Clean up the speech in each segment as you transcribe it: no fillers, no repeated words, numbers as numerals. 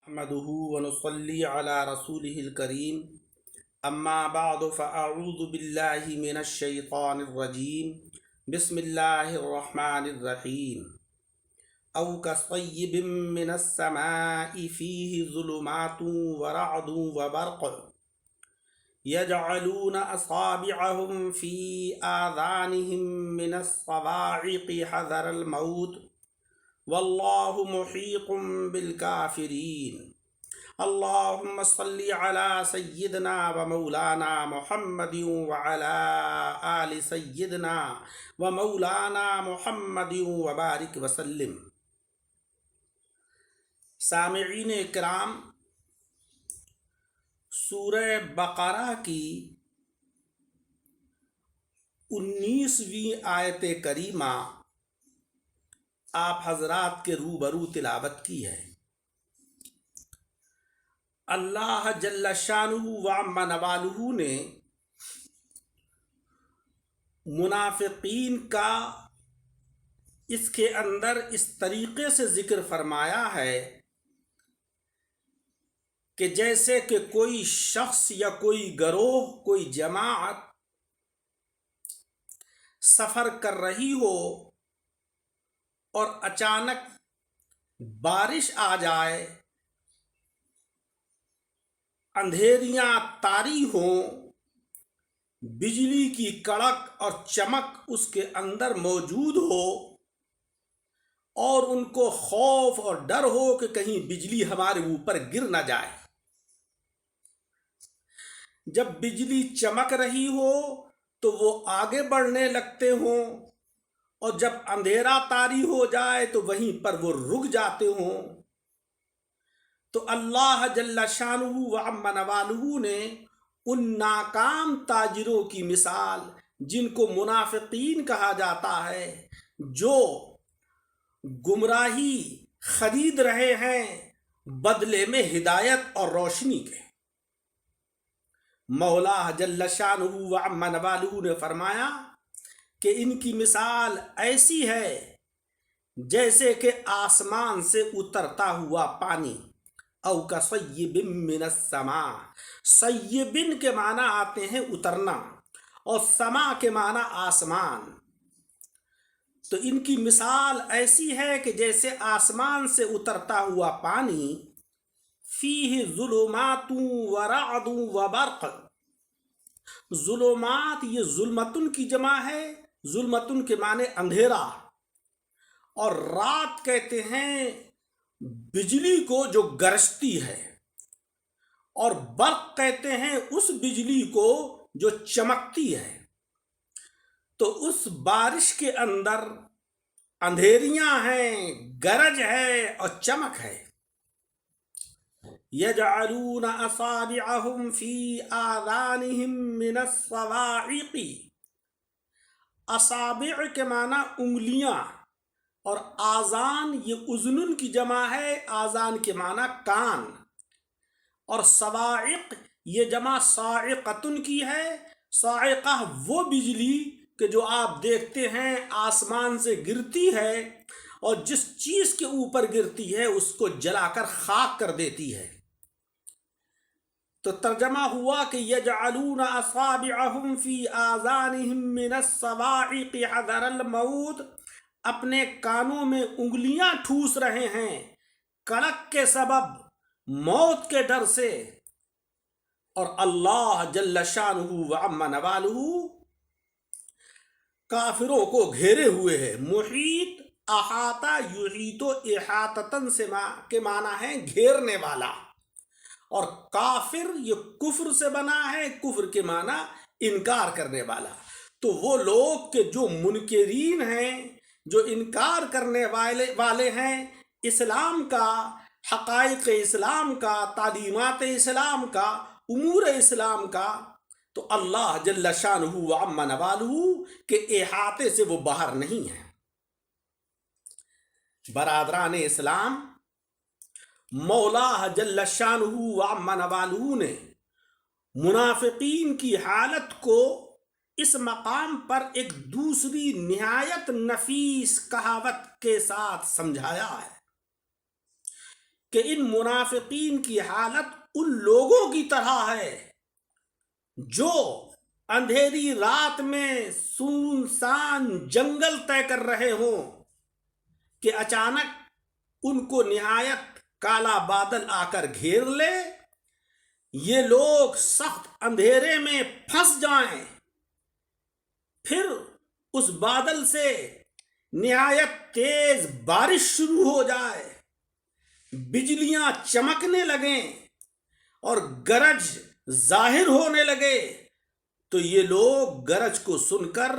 نحمده ونصلي على رسوله الكريم اما بعد فاعوذ بالله من الشيطان الرجيم بسم الله الرحمن الرحيم او كصيب من السماء فيه ظلمات ورعد وبرق يجعلون اصابعهم في آذانهم من الصواعق حذر الموت واللہ محیط بالکافرین اللہم صل علی سیدنا و مولانا محمد وعلی آل سیدنا و مولانا محمد وبارک وسلم۔ سامعین کرام، سورہ بقرہ کی 19ویں آیت کریمہ آپ حضرات کے روبرو تلاوت کی ہے۔ اللہ جل شانہ و عم نوالہ نے منافقین کا اس کے اندر اس طریقے سے ذکر فرمایا ہے کہ جیسے کہ کوئی شخص یا کوئی گروہ، کوئی جماعت سفر کر رہی ہو اور اچانک بارش آ جائے، اندھیریاں طاری ہوں، بجلی کی کڑک اور چمک اس کے اندر موجود ہو اور ان کو خوف اور ڈر ہو کہ کہیں بجلی ہمارے اوپر گر نہ جائے۔ جب بجلی چمک رہی ہو تو وہ آگے بڑھنے لگتے ہوں، اور جب اندھیرا طاری ہو جائے تو وہیں پر وہ رک جاتے ہوں۔ تو اللہ جل شانہ و عم نوالہ نے ان ناکام تاجروں کی مثال، جن کو منافقین کہا جاتا ہے، جو گمراہی خرید رہے ہیں بدلے میں ہدایت اور روشنی کے، مولا جل شانہ و عم نوالہ نے فرمایا کہ ان کی مثال ایسی ہے جیسے کہ آسمان سے اترتا ہوا پانی، او کصیب من السماء۔ صیبن کے معنی آتے ہیں اترنا، اور سما کے معنی آسمان۔ تو ان کی مثال ایسی ہے کہ جیسے آسمان سے اترتا ہوا پانی، فیہ ظلمات ورعد وبرق۔ ظلمات، یہ ظلمتن کی جمع ہے، ظلمتن کے معنی اندھیرا، اور رات کہتے ہیں بجلی کو جو گرجتی ہے، اور برق کہتے ہیں اس بجلی کو جو چمکتی ہے۔ تو اس بارش کے اندر اندھیریاں ہیں، گرج ہے اور چمک ہے۔ یجعلون اصابعهم فی آذانهم من الصواعق۔ اصابع کے معنی انگلیاں، اور آذان یہ اذنن کی جمع ہے، آذان کے معنی کان، اور صواعق یہ جمع صاعقتن کی ہے۔ صاعقہ وہ بجلی کہ جو آپ دیکھتے ہیں آسمان سے گرتی ہے، اور جس چیز کے اوپر گرتی ہے اس کو جلا کر خاک کر دیتی ہے۔ تو ترجمہ ہوا کہ یجعلون اصابعهم فی آذانهم من الصواعق حذر الموت، اپنے کانوں میں انگلیاں ٹھوس رہے ہیں کڑک کے سبب، موت کے ڈر سے۔ اور اللہ جل شانہ و عم نوالہ کافروں کو گھیرے ہوئے ہے۔ محیط، احاطہ، یحیط احاطتن سے کے معنی ہے گھیرنے والا، اور کافر یہ کفر سے بنا ہے، کفر کے معنی انکار کرنے والا۔ تو وہ لوگ کہ جو منکرین ہیں، جو انکار کرنے والے ہیں اسلام کا، حقائق اسلام کا، تعلیمات اسلام کا، امور اسلام کا، تو اللہ جل شانہ و عم نوالہ کے احاطے سے وہ باہر نہیں ہیں۔ برادران اسلام، مولا جل شانہ و عم نوالہ نے منافقین کی حالت کو اس مقام پر ایک دوسری نہایت نفیس کہاوت کے ساتھ سمجھایا ہے کہ ان منافقین کی حالت ان لوگوں کی طرح ہے جو اندھیری رات میں سنسان جنگل طے کر رہے ہوں کہ اچانک ان کو نہایت کالا بادل آ کر گھیر لے، یہ لوگ سخت اندھیرے میں پھنس جائیں، پھر اس بادل سے نہایت تیز بارش شروع ہو جائے، بجلیاں چمکنے لگیں اور گرج ظاہر ہونے لگے، تو یہ لوگ گرج کو سن کر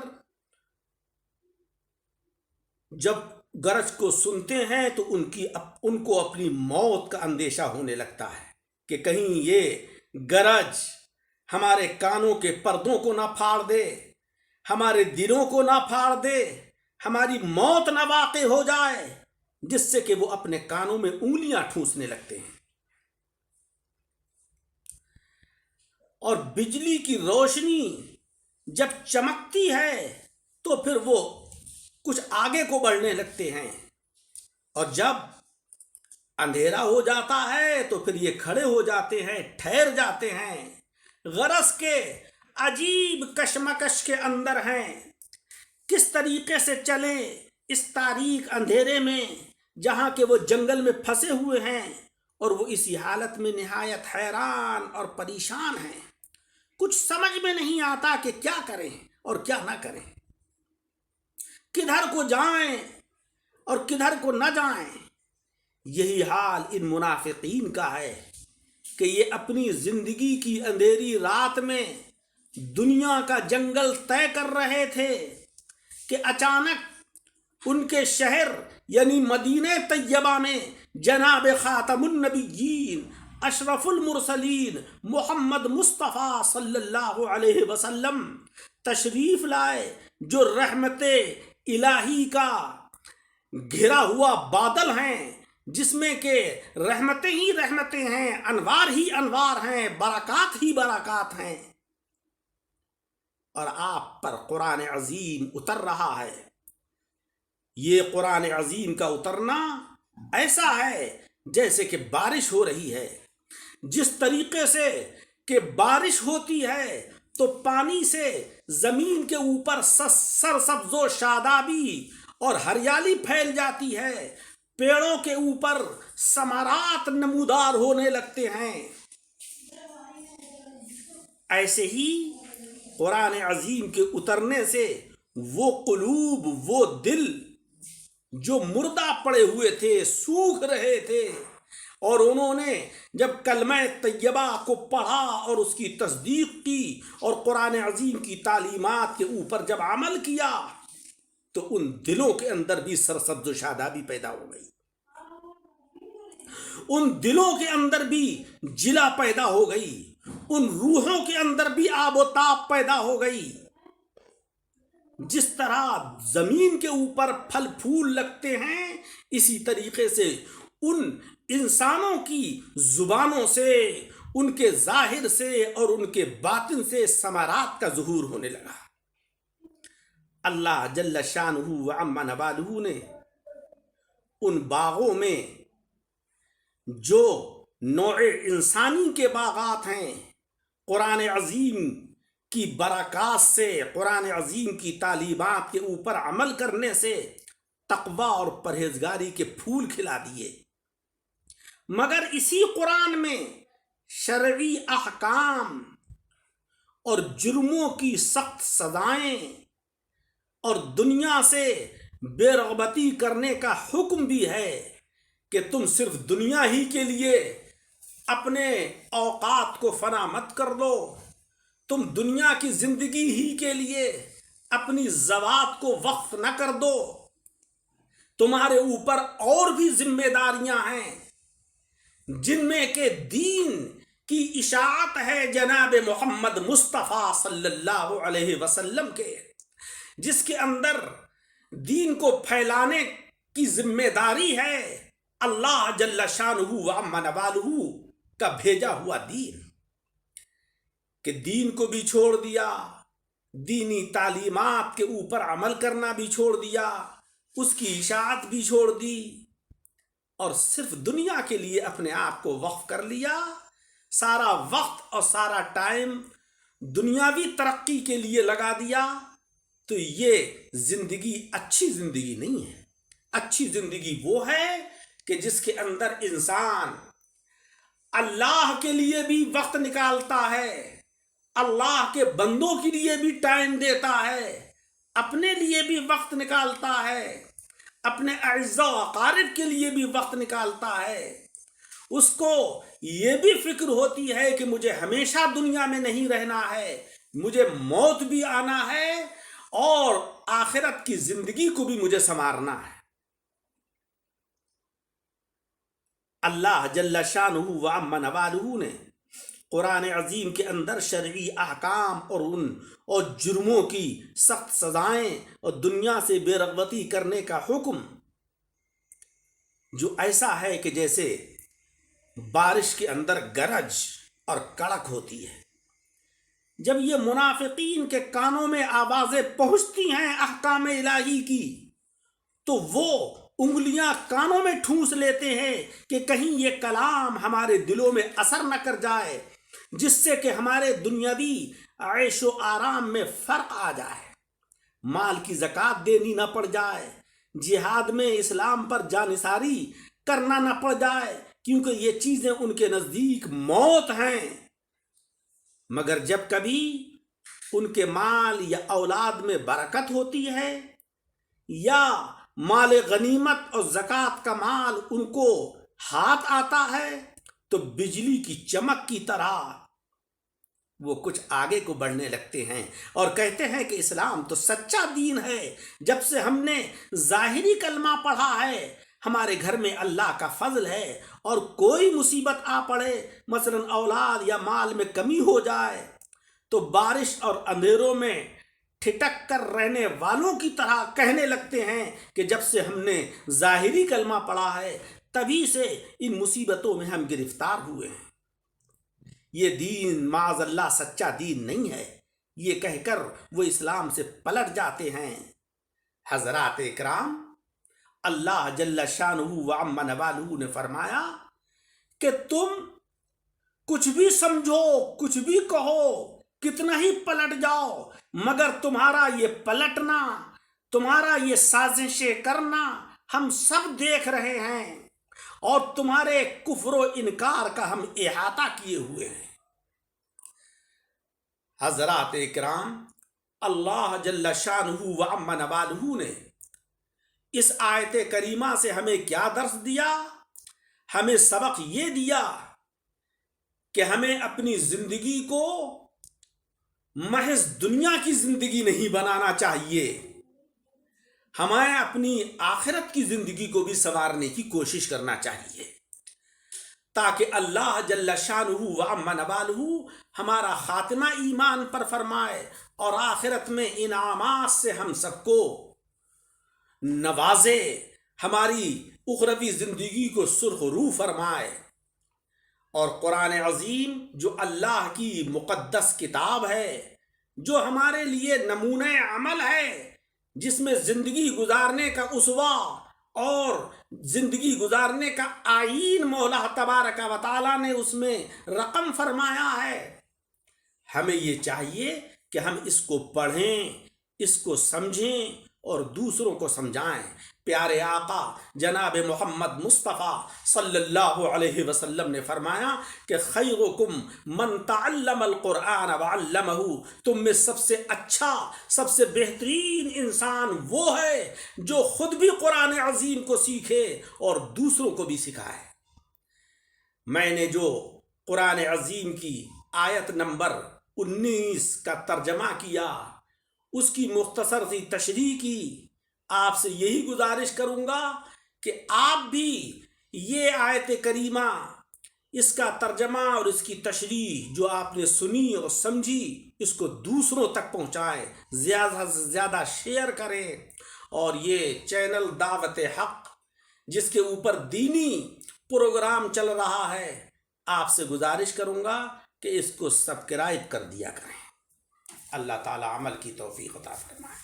جب گرج کو سنتے ہیں تو ان کو اپنی موت کا اندیشہ ہونے لگتا ہے کہ کہیں یہ گرج ہمارے کانوں کے پردوں کو نہ پھاڑ دے، ہمارے دلوں کو نہ پھاڑ دے، ہماری موت نہ واقع ہو جائے، جس سے کہ وہ اپنے کانوں میں انگلیاں ٹھونسنے لگتے ہیں۔ اور بجلی کی روشنی جب چمکتی ہے تو پھر وہ کچھ آگے کو بڑھنے لگتے ہیں، اور جب اندھیرا ہو جاتا ہے تو پھر یہ کھڑے ہو جاتے ہیں، ٹھہر جاتے ہیں، غرض کے عجیب کشمکش کے اندر ہیں، کس طریقے سے چلیں اس تاریک اندھیرے میں جہاں کہ وہ جنگل میں پھنسے ہوئے ہیں، اور وہ اسی حالت میں نہایت حیران اور پریشان ہیں، کچھ سمجھ میں نہیں آتا کہ کیا کریں اور کیا نہ کریں، کدھر کو جائیں اور کدھر کو نہ جائیں۔ یہی حال ان منافقین کا ہے کہ یہ اپنی زندگی کی اندھیری رات میں دنیا کا جنگل طے کر رہے تھے کہ اچانک ان کے شہر یعنی مدینہ طیبہ میں جناب خاتم النبیین اشرف المرسلین محمد مصطفیٰ صلی اللہ علیہ وسلم تشریف لائے، جو رحمت الہی کا گھرا ہوا بادل ہیں، جس میں کہ رحمتیں ہی رحمتیں ہیں، انوار ہی انوار ہیں، برکات ہی برکات ہیں، اور آپ پر قرآن عظیم اتر رہا ہے۔ یہ قرآن عظیم کا اترنا ایسا ہے جیسے کہ بارش ہو رہی ہے، جس طریقے سے کہ بارش ہوتی ہے تو پانی سے زمین کے اوپر سرسبز و شادابی اور ہریالی پھیل جاتی ہے، پیڑوں کے اوپر ثمرات نمودار ہونے لگتے ہیں، ایسے ہی قرآن عظیم کے اترنے سے وہ قلوب، وہ دل جو مردہ پڑے ہوئے تھے، سوکھ رہے تھے، اور انہوں نے جب کلمہ طیبہ کو پڑھا اور اس کی تصدیق کی اور قرآن عظیم کی تعلیمات کے اوپر جب عمل کیا تو ان دلوں کے اندر بھی سرسبز و شادابی پیدا ہو گئی، ان دلوں کے اندر بھی جلا پیدا ہو گئی، ان روحوں کے اندر بھی آب و تاب پیدا ہو گئی۔ جس طرح زمین کے اوپر پھل پھول لگتے ہیں، اسی طریقے سے ان انسانوں کی زبانوں سے، ان کے ظاہر سے اور ان کے باطن سے ثمرات کا ظہور ہونے لگا۔ اللہ جل شانہ و عم نوالہ نے ان باغوں میں جو نوع انسانی کے باغات ہیں، قرآن عظیم کی برکات سے، قرآن عظیم کی تعلیمات کے اوپر عمل کرنے سے تقوی اور پرہیزگاری کے پھول کھلا دیے، مگر اسی قرآن میں شرعی احکام اور جرموں کی سخت سزائیں اور دنیا سے بے رغبتی کرنے کا حکم بھی ہے کہ تم صرف دنیا ہی کے لیے اپنے اوقات کو فنا مت کر دو، تم دنیا کی زندگی ہی کے لیے اپنی ذوات کو وقف نہ کر دو، تمہارے اوپر اور بھی ذمہ داریاں ہیں، جن میں کہ دین کی اشاعت ہے جناب محمد مصطفیٰ صلی اللہ علیہ وسلم کے، جس کے اندر دین کو پھیلانے کی ذمہ داری ہے اللہ جل شانہ و عم نوالہ کا بھیجا ہوا دین، کہ دین کو بھی چھوڑ دیا، دینی تعلیمات کے اوپر عمل کرنا بھی چھوڑ دیا، اس کی اشاعت بھی چھوڑ دی، اور صرف دنیا کے لیے اپنے آپ کو وقف کر لیا، سارا وقت اور سارا ٹائم دنیاوی ترقی کے لیے لگا دیا، تو یہ زندگی اچھی زندگی نہیں ہے۔ اچھی زندگی وہ ہے کہ جس کے اندر انسان اللہ کے لیے بھی وقت نکالتا ہے، اللہ کے بندوں کے لیے بھی ٹائم دیتا ہے، اپنے لیے بھی وقت نکالتا ہے، اپنے اعزاء و اقارب کے لیے بھی وقت نکالتا ہے۔ اس کو یہ بھی فکر ہوتی ہے کہ مجھے ہمیشہ دنیا میں نہیں رہنا ہے، مجھے موت بھی آنا ہے اور آخرت کی زندگی کو بھی مجھے سنوارنا ہے۔ اللہ جل شانہ و عم نوالہ نے قرآن عظیم کے اندر شرعی احکام اور جرموں کی سخت سزائیں اور دنیا سے بے رغبتی کرنے کا حکم، جو ایسا ہے کہ جیسے بارش کے اندر گرج اور کڑک ہوتی ہے۔ جب یہ منافقین کے کانوں میں آوازیں پہنچتی ہیں احکام الہی کی، تو وہ انگلیاں کانوں میں ٹھونس لیتے ہیں کہ کہیں یہ کلام ہمارے دلوں میں اثر نہ کر جائے، جس سے کہ ہمارے دنیاوی عیش و آرام میں فرق آ جائے، مال کی زکوٰۃ دینی نہ پڑ جائے، جہاد میں اسلام پر جانثاری کرنا نہ پڑ جائے، کیونکہ یہ چیزیں ان کے نزدیک موت ہیں۔ مگر جب کبھی ان کے مال یا اولاد میں برکت ہوتی ہے، یا مال غنیمت اور زکوٰۃ کا مال ان کو ہاتھ آتا ہے، تو بجلی کی چمک کی طرح وہ کچھ آگے کو بڑھنے لگتے ہیں اور کہتے ہیں کہ اسلام تو سچا دین ہے۔ جب سے ہم نے ظاہری کلمہ پڑھا ہے، ہمارے گھر میں اللہ کا فضل ہے، اور کوئی مصیبت آ پڑے، مثلا اولاد یا مال میں کمی ہو جائے، تو بارش اور اندھیروں میں ٹھٹک کر رہنے والوں کی طرح کہنے لگتے ہیں کہ جب سے ہم نے ظاہری کلمہ پڑھا ہے، تبھی سے ان مصیبتوں میں ہم گرفتار ہوئے ہیں۔ یہ دین معاذ اللہ سچا دین نہیں ہے، یہ کہہ کر وہ اسلام سے پلٹ جاتے ہیں۔ حضرات اکرام، اللہ جل شانہ و عم نوالہ نے فرمایا کہ تم کچھ بھی سمجھو، کچھ بھی کہو، کتنا ہی پلٹ جاؤ، مگر تمہارا یہ پلٹنا، تمہارا یہ سازشیں کرنا ہم سب دیکھ رہے ہیں، اور تمہارے کفر و انکار کا ہم احاطہ کیے ہوئے ہیں۔ حضرات اکرام، اللہ جل شانہ و عم نوالہ نے اس آیت کریمہ سے ہمیں کیا درس دیا؟ ہمیں سبق یہ دیا کہ ہمیں اپنی زندگی کو محض دنیا کی زندگی نہیں بنانا چاہیے، ہمیں اپنی آخرت کی زندگی کو بھی سنوارنے کی کوشش کرنا چاہیے، تاکہ اللہ جل شانہ و عم نوالہ ہمارا خاتمہ ایمان پر فرمائے اور آخرت میں انعامات سے ہم سب کو نوازے، ہماری اخروی زندگی کو سرخ رو فرمائے۔ اور قرآن عظیم جو اللہ کی مقدس کتاب ہے، جو ہمارے لیے نمونہ عمل ہے، جس میں زندگی گزارنے کا اسوہ اور زندگی گزارنے کا آئین مولا تبارک و تعالیٰ نے اس میں رقم فرمایا ہے، ہمیں یہ چاہیے کہ ہم اس کو پڑھیں، اس کو سمجھیں اور دوسروں کو سمجھائیں۔ پیارے آقا جناب محمد مصطفیٰ صلی اللہ علیہ وسلم نے فرمایا کہ خیرکم من تعلم القرآن وعلمہ، تم میں سب سے اچھا، سب سے بہترین انسان وہ ہے جو خود بھی قرآن عظیم کو سیکھے اور دوسروں کو بھی سکھائے۔ میں نے جو قرآن عظیم کی آیت نمبر 19 کا ترجمہ کیا، اس کی مختصر سی تشریح کی، آپ سے یہی گزارش کروں گا کہ آپ بھی یہ آیت کریمہ، اس کا ترجمہ اور اس کی تشریح جو آپ نے سنی اور سمجھی، اس کو دوسروں تک پہنچائیں، زیادہ سے زیادہ شیئر کریں، اور یہ چینل دعوت حق جس کے اوپر دینی پروگرام چل رہا ہے، آپ سے گزارش کروں گا کہ اس کو سبسکرائب کر دیا کریں۔ اللہ تعالی عمل کی توفیق عطا فرمائے۔